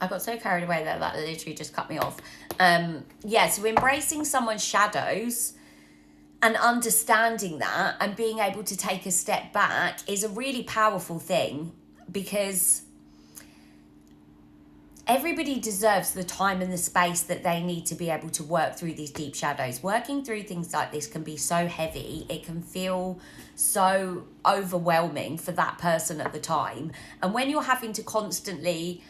I got so carried away there that literally just cut me off. Yeah, so embracing someone's shadows and understanding that and being able to take a step back is a really powerful thing, because everybody deserves the time and the space that they need to be able to work through these deep shadows. Working through things like this can be so heavy. It can feel so overwhelming for that person at the time. And when you're having to constantly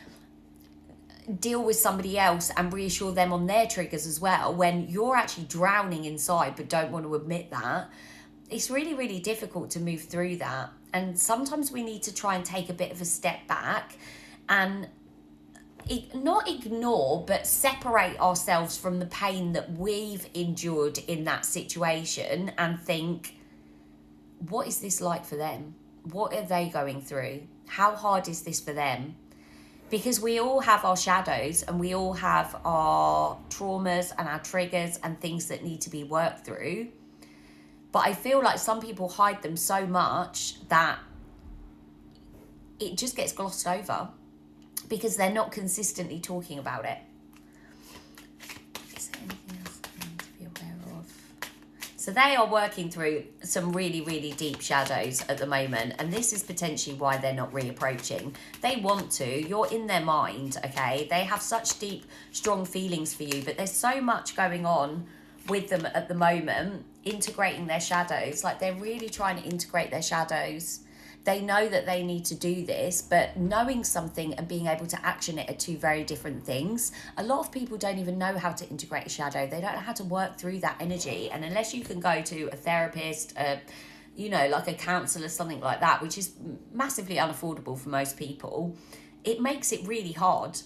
deal with somebody else and reassure them on their triggers as well, when you're actually drowning inside but don't want to admit that, it's really, really difficult to move through that. And sometimes we need to try and take a bit of a step back and not ignore, but separate ourselves from the pain that we've endured in that situation and think, what is this like for them? What are they going through? How hard is this for them? Because we all have our shadows and we all have our traumas and our triggers and things that need to be worked through. But I feel like some people hide them so much that it just gets glossed over because they're not consistently talking about it. Is there anything else I need to be aware of? So they are working through some really, really deep shadows at the moment, and this is potentially why they're not reapproaching. They want to, you're in their mind, okay? They have such deep, strong feelings for you, but there's so much going on with them at the moment, integrating their shadows. Like, they're really trying to integrate their shadows. They know that they need to do this, but knowing something and being able to action it are two very different things. A lot of people don't even know how to integrate a shadow. They don't know how to work through that energy. And unless you can go to a therapist, like a counsellor, something like that, which is massively unaffordable for most people, it makes it really hard.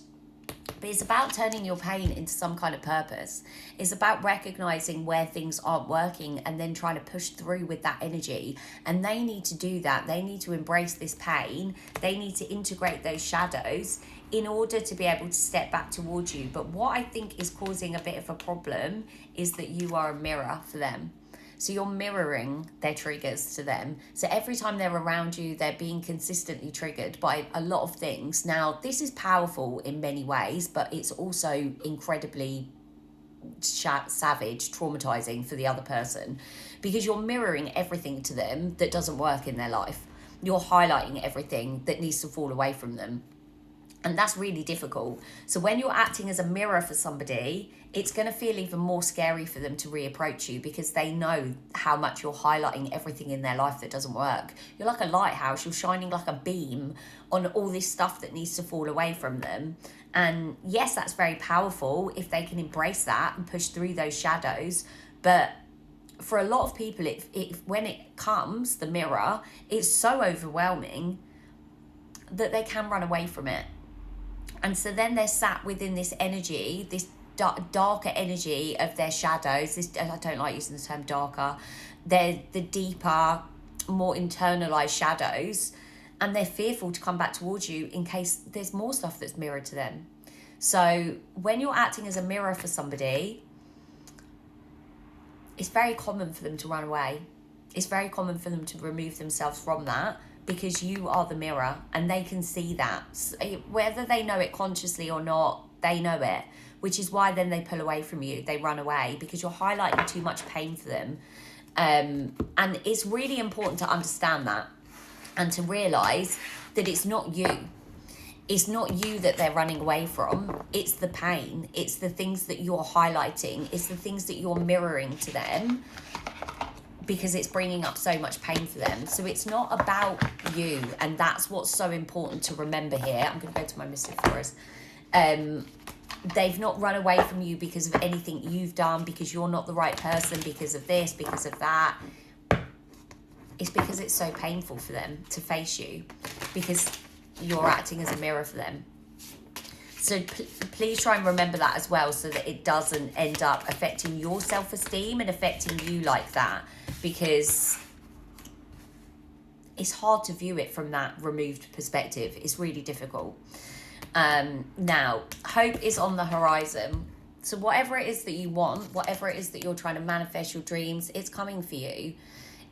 But it's about turning your pain into some kind of purpose. It's about recognizing where things aren't working and then trying to push through with that energy. And they need to do that. They need to embrace this pain. They need to integrate those shadows in order to be able to step back towards you. But what I think is causing a bit of a problem is that you are a mirror for them. So you're mirroring their triggers to them. So every time they're around you, they're being consistently triggered by a lot of things. Now, this is powerful in many ways, but it's also incredibly savage, traumatizing for the other person, because you're mirroring everything to them that doesn't work in their life. You're highlighting everything that needs to fall away from them. And that's really difficult. So when you're acting as a mirror for somebody, it's going to feel even more scary for them to reapproach you, because they know how much you're highlighting everything in their life that doesn't work. You're like a lighthouse. You're shining like a beam on all this stuff that needs to fall away from them. And yes, that's very powerful if they can embrace that and push through those shadows. But for a lot of people, when it comes, the mirror, it's so overwhelming that they can run away from it. And so then they're sat within this energy, this darker energy of their shadows. I don't like using the term darker. They're the deeper, more internalized shadows. And they're fearful to come back towards you in case there's more stuff that's mirrored to them. So when you're acting as a mirror for somebody, it's very common for them to run away. It's very common for them to remove themselves from that, because you are the mirror and they can see that. Whether they know it consciously or not, they know it, which is why then they pull away from you. They run away because you're highlighting too much pain for them. And it's really important to understand that and to realise that it's not you. It's not you that they're running away from. It's the pain. It's the things that you're highlighting. It's the things that you're mirroring to them, because it's bringing up so much pain for them. So it's not about you. And that's what's so important to remember here. I'm going to go to my Mystic Forest. They've not run away from you because of anything you've done, because you're not the right person, because of this, because of that. It's because it's so painful for them to face you, because you're acting as a mirror for them. So please try and remember that as well, so that it doesn't end up affecting your self-esteem and affecting you like that, because it's hard to view it from that removed perspective. It's really difficult. Now, hope is on the horizon. So whatever it is that you want, whatever it is that you're trying to manifest, your dreams, it's coming for you.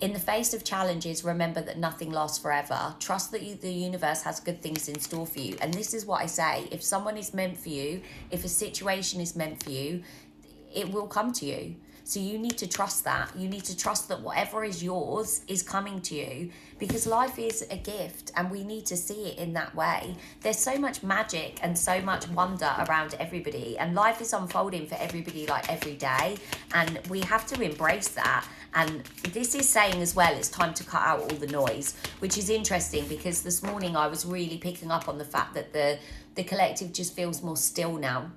In the face of challenges, remember that nothing lasts forever. Trust that the universe has good things in store for you. And this is what I say. If someone is meant for you, if a situation is meant for you, it will come to you. So you need to trust that. You need to trust that whatever is yours is coming to you, because life is a gift and we need to see it in that way. There's so much magic and so much wonder around everybody, and life is unfolding for everybody like every day, and we have to embrace that. And this is saying as well, it's time to cut out all the noise, which is interesting because this morning I was really picking up on the fact that the collective just feels more still now.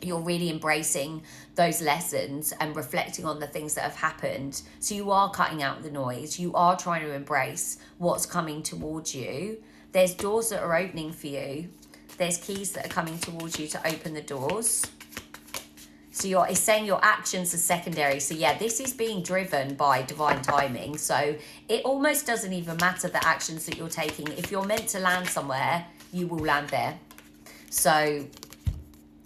You're really embracing those lessons and reflecting on the things that have happened. So you are cutting out the noise. You are trying to embrace what's coming towards you. There's doors that are opening for you. There's keys that are coming towards you to open the doors. So it's saying your actions are secondary. So yeah, this is being driven by divine timing. So it almost doesn't even matter the actions that you're taking. If you're meant to land somewhere, you will land there. So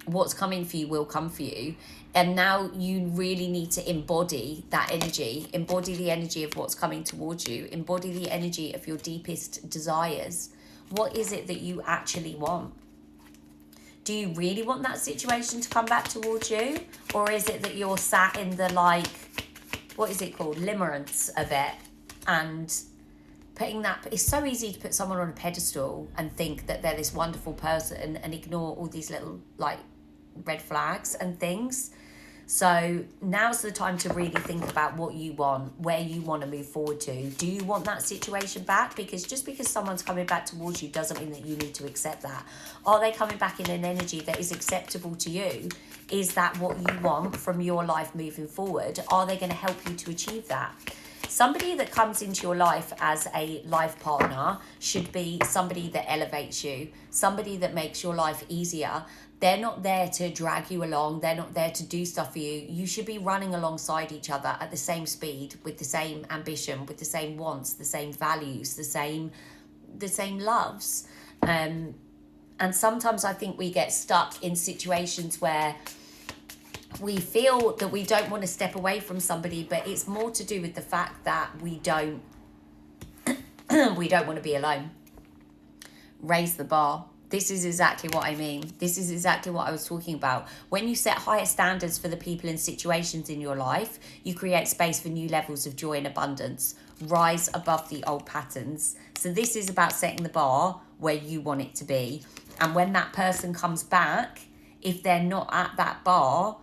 what's coming for you will come for you. And now you really need to embody that energy, embody the energy of what's coming towards you, embody the energy of your deepest desires. What is it that you actually want? Do you really want that situation to come back towards you? Or is it that you're sat in the, like, what is it called, limerence of it, and putting that, it's so easy to put someone on a pedestal and think that they're this wonderful person and ignore all these little, like, red flags and things. So now's the time to really think about what you want, where you want to move forward to. Do you want that situation back? Because just because someone's coming back towards you doesn't mean that you need to accept that. Are they coming back in an energy that is acceptable to you? Is that what you want from your life moving forward? Are they going to help you to achieve that? Somebody that comes into your life as a life partner should be somebody that elevates you, somebody that makes your life easier. They're not there to drag you along. They're not there to do stuff for you. You should be running alongside each other at the same speed, with the same ambition, with the same wants, the same values, the same loves. And sometimes I think we get stuck in situations where we feel that we don't want to step away from somebody, but it's more to do with the fact that we don't want to be alone. Raise the bar. This is exactly what I mean. This is exactly what I was talking about. When you set higher standards for the people and situations in your life, you create space for new levels of joy and abundance. Rise above the old patterns. So this is about setting the bar where you want it to be. And when that person comes back, if they're not at that bar,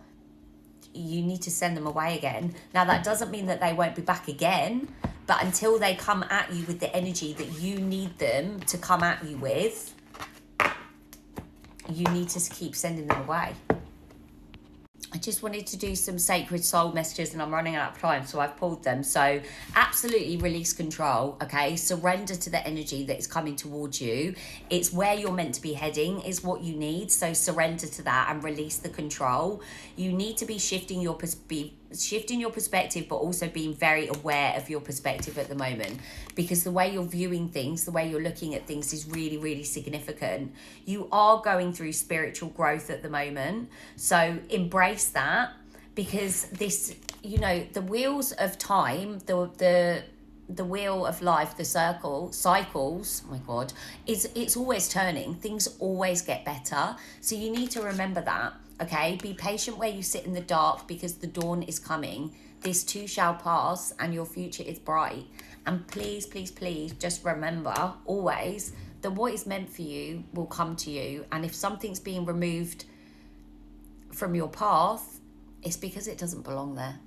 you need to send them away again. Now, that doesn't mean that they won't be back again, but until they come at you with the energy that you need them to come at you with, you need to keep sending them away. I just wanted to do some sacred soul messages and I'm running out of time, so I've pulled them. So absolutely release control, okay? Surrender to the energy that is coming towards you. It's where you're meant to be heading, is what you need. So surrender to that and release the control. You need to be shifting your perspective, but also being very aware of your perspective at the moment, because the way you're viewing things, the way you're looking at things is really, really significant. You are going through spiritual growth at the moment, so embrace that, because this, you know, the wheels of time, the wheel of life, the cycles, oh my God, it's always turning. Things always get better. So you need to remember that, okay? Be patient where you sit in the dark, because the dawn is coming. This too shall pass and your future is bright. And please, please, please just remember always that what is meant for you will come to you. And if something's being removed from your path, it's because it doesn't belong there.